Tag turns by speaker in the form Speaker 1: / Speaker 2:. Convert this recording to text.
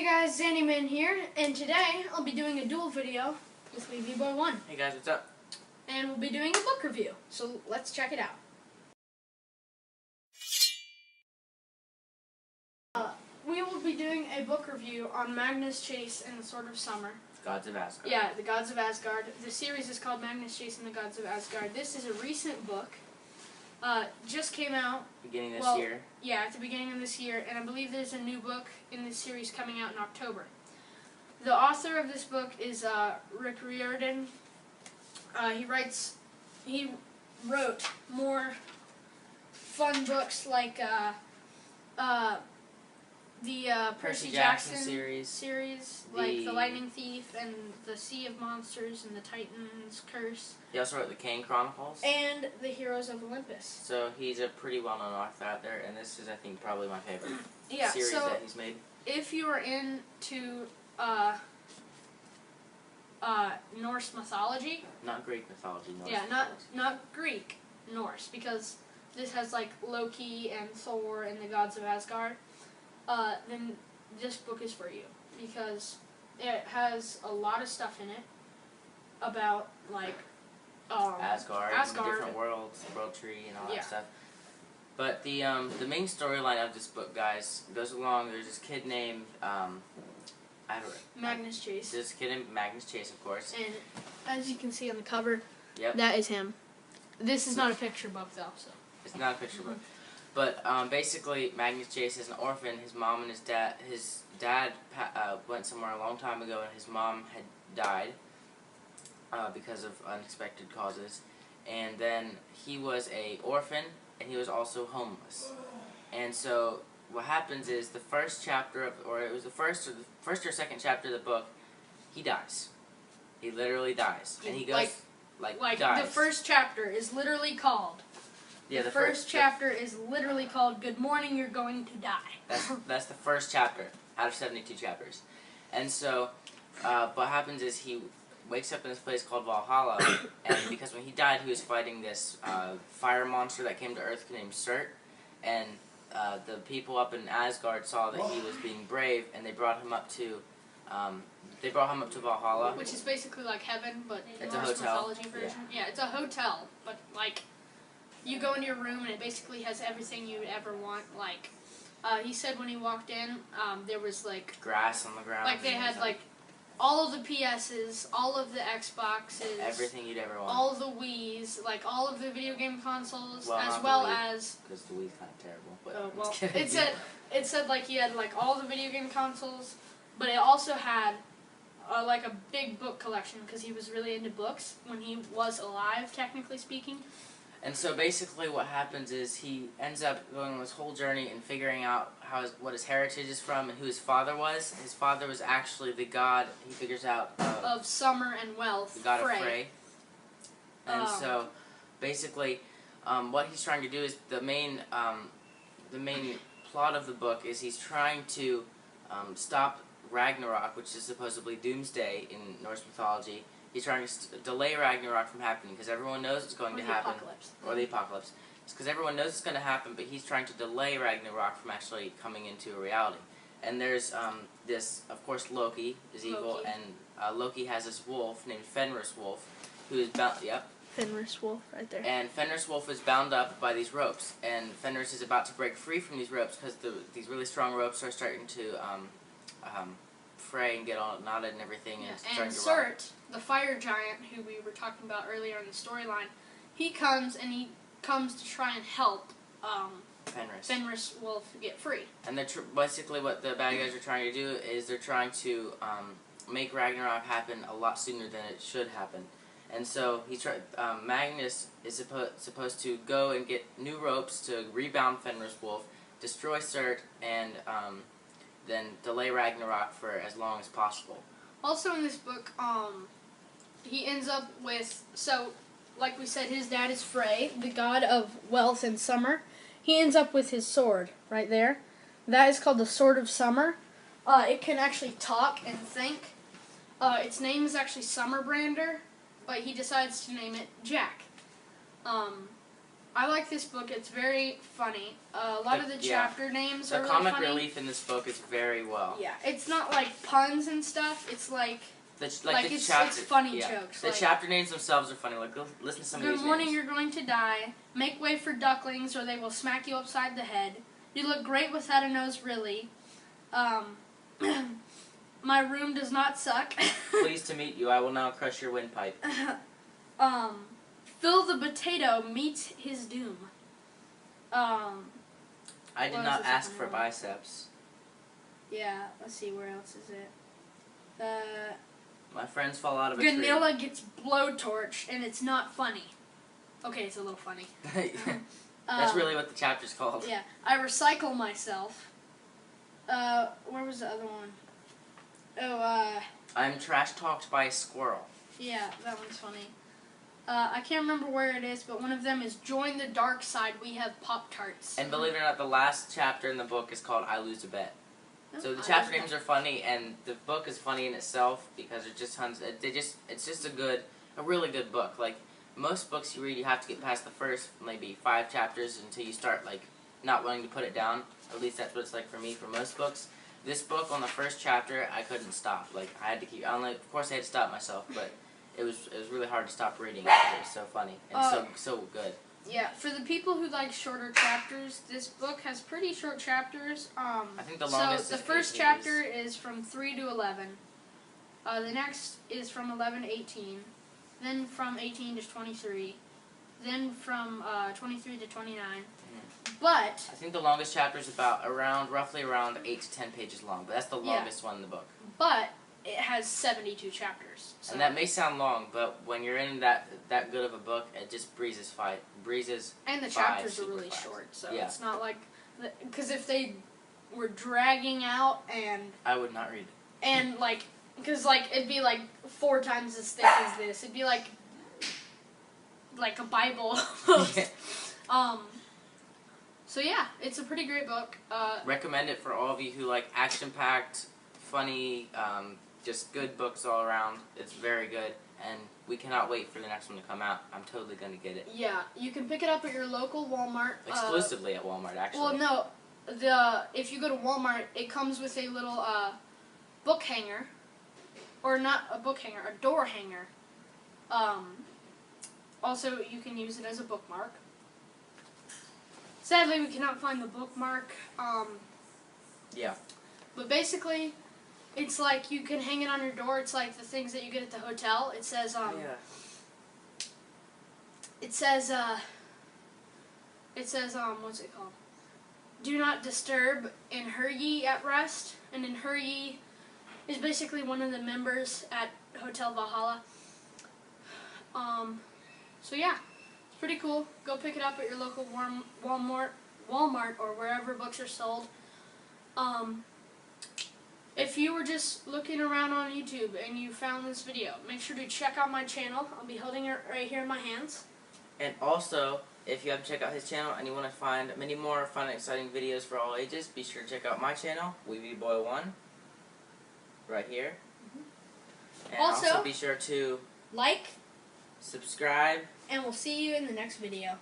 Speaker 1: Hey guys, Zandyman here, and today I'll be doing a duel video with VBoy1.
Speaker 2: Hey guys, what's up?
Speaker 1: And we'll be doing a book review, so let's check it out. We will be doing a book review on Magnus Chase and the Sword of Summer.
Speaker 2: Gods of Asgard.
Speaker 1: Yeah, the Gods of Asgard. The series is called Magnus Chase and the Gods of Asgard. This is a recent book. Just came out.
Speaker 2: Beginning this year.
Speaker 1: Yeah, at the beginning of this year, and I believe there's a new book in this series coming out in October. The author of this book is Rick Riordan. He wrote more fun books like the Percy Jackson series, like The Lightning Thief and The Sea of Monsters and the Titan's Curse.
Speaker 2: He also wrote the Kane Chronicles.
Speaker 1: And The Heroes of Olympus.
Speaker 2: So he's a pretty well-known author out there, and this is, I think, probably my favorite series that he's made.
Speaker 1: If you are into Norse mythology.
Speaker 2: Not Greek mythology, Norse
Speaker 1: mythology. Not Greek, Norse, because this has like Loki and Thor and the Gods of Asgard. Then this book is for you, because it has a lot of stuff in it about like
Speaker 2: Asgard, and the different worlds, world tree, and all that stuff. But the main storyline of this book, guys, goes along. There's this kid named
Speaker 1: Magnus Chase.
Speaker 2: This kid named Magnus Chase, of course.
Speaker 1: And as you can see on the cover,
Speaker 2: yep,
Speaker 1: that is him. This is not a picture book, though. So
Speaker 2: it's not a picture book. But basically, Magnus Chase is an orphan. His mom and his dad went somewhere a long time ago, and his mom had died because of unexpected causes. And then he was an orphan, and he was also homeless. And so what happens is the first chapter of, or it was the first or second chapter of the book, he dies. He literally dies, and he goes like dies.
Speaker 1: The first chapter is literally called.
Speaker 2: Yeah,
Speaker 1: the first chapter is literally called "Good Morning, You're Going to Die."
Speaker 2: That's the first chapter out of 72 chapters, and so what happens is he wakes up in this place called Valhalla, and because when he died, he was fighting this fire monster that came to Earth named Surt, and the people up in Asgard saw that he was being brave, and they brought him up to Valhalla,
Speaker 1: which is basically like heaven, but
Speaker 2: it's
Speaker 1: Norse
Speaker 2: a hotel
Speaker 1: mythology version. Yeah, it's a hotel, but like you go into your room and it basically has everything you would ever want. Like he said when he walked in, there was like
Speaker 2: grass on the ground.
Speaker 1: Like they had like all of the PSs, all of the Xboxes,
Speaker 2: everything you'd ever want.
Speaker 1: All of the Wiis, like all of the video game consoles,
Speaker 2: well,
Speaker 1: as well as
Speaker 2: because the Wii's kind of terrible. But
Speaker 1: well, it said like he had like all the video game consoles, but it also had like a big book collection because he was really into books when he was alive, technically speaking.
Speaker 2: And so basically what happens is he ends up going on this whole journey and figuring out what his heritage is from and who his father was. His father was actually the god, he figures out,
Speaker 1: of summer and wealth,
Speaker 2: the god of Frey. And so basically what he's trying to do is the main plot of the book is he's trying to stop Ragnarok, which is supposedly doomsday in Norse mythology. He's trying to delay Ragnarok from happening because everyone knows it's going to happen. Or the apocalypse. It's because everyone knows it's going to happen, but he's trying to delay Ragnarok from actually coming into a reality. And there's this, of course, Loki is evil, and Loki has this wolf named Fenris Wolf, who is bound. Yep.
Speaker 1: Fenris Wolf, right there.
Speaker 2: And Fenris Wolf is bound up by these ropes, and Fenris is about to break free from these ropes because these really strong ropes are starting to fray and get all knotted and everything.
Speaker 1: Yeah. And Surt, the fire giant who we were talking about earlier in the storyline, he comes to try and help Fenris Wolf get free. And
Speaker 2: they're basically what the bad guys are trying to do is they're trying to make Ragnarok happen a lot sooner than it should happen. And so Magnus is supposed to go and get new ropes to rebound Fenris Wolf, destroy Surt, and then delay Ragnarok for as long as possible.
Speaker 1: Also in this book, he ends up with, so like we said, his dad is Frey, the god of wealth and summer. He ends up with his sword right there. That is called the Sword of Summer. It can actually talk and think. Its name is actually Summerbrander, but he decides to name it Jack. I like this book. It's very funny. A lot of the chapter names are really
Speaker 2: funny. The
Speaker 1: funny.
Speaker 2: comic relief in this book is very well.
Speaker 1: Yeah, it's not like puns and stuff. It's like it's funny jokes.
Speaker 2: The chapter names themselves are funny. Like, listen to some of these
Speaker 1: Good morning,
Speaker 2: names.
Speaker 1: you're going to die. Make way for ducklings or they will smack you upside the head. You look great without a nose, really. My room does not suck.
Speaker 2: Pleased to meet you. I will now crush your windpipe.
Speaker 1: Phil the potato meets his doom.
Speaker 2: I did not ask for biceps.
Speaker 1: Yeah, let's see, where else is it?
Speaker 2: My friends fall out of a tree.
Speaker 1: Ganilla gets blowtorched, and it's not funny. Okay, it's a little funny.
Speaker 2: That's really what the chapter's called.
Speaker 1: Yeah. I recycle myself. Where was the other one?
Speaker 2: I'm trash talked by a squirrel.
Speaker 1: Yeah, that one's funny. I can't remember where it is, but one of them is join the dark side. We have Pop-Tarts.
Speaker 2: And believe it or not, the last chapter in the book is called I Lose a Bet. So the chapter names are funny, and the book is funny in itself because there's just tons. It's just a really good book. Like most books you read, you have to get past the first maybe 5 chapters until you start like not wanting to put it down. At least that's what it's like for me for most books. This book on the first chapter, I couldn't stop. Like I had to keep. Of course, I had to stop myself, but it was really hard to stop reading because it was so funny and so good.
Speaker 1: Yeah, for the people who like shorter chapters, this book has pretty short chapters.
Speaker 2: I think the longest.
Speaker 1: So the first chapter is from 3 to 11. The next is from 11 to 18. Then from 18 to 23. Then from 23 to 29. But
Speaker 2: I think the longest chapter is roughly around 8 to 10 pages long. But that's the longest one in the book.
Speaker 1: But it has 72 chapters. So.
Speaker 2: And that may sound long, but when you're in that good of a book, it just breezes.
Speaker 1: And the chapters are really short, so it's not like because if they were dragging out and
Speaker 2: I would not read it.
Speaker 1: And because it'd be 4 times as thick as this. It'd be like a Bible. So yeah, it's a pretty great book.
Speaker 2: Recommend it for all of you who like action-packed, funny, just good books all around. It's very good, and we cannot wait for the next one to come out. I'm totally going to get it.
Speaker 1: Yeah, you can pick it up at your local Walmart.
Speaker 2: Exclusively at Walmart, actually.
Speaker 1: Well, no, if you go to Walmart, it comes with a little book hanger, or not a book hanger, a door hanger. Also, you can use it as a bookmark. Sadly, we cannot find the bookmark.
Speaker 2: Yeah.
Speaker 1: But basically, it's like you can hang it on your door. It's like the things that you get at the hotel. It says, It says, what's it called? Do not disturb and hurry ye at rest. And then hurry is basically one of the members at Hotel Valhalla. So yeah, it's pretty cool. Go pick it up at your local Walmart or wherever books are sold. If you were just looking around on YouTube and you found this video, make sure to check out my channel. I'll be holding it right here in my hands.
Speaker 2: And also, if you haven't checked out his channel and you want to find many more fun and exciting videos for all ages, be sure to check out my channel, WeeBoy1, right here. And also be sure to
Speaker 1: like,
Speaker 2: subscribe,
Speaker 1: and we'll see you in the next video.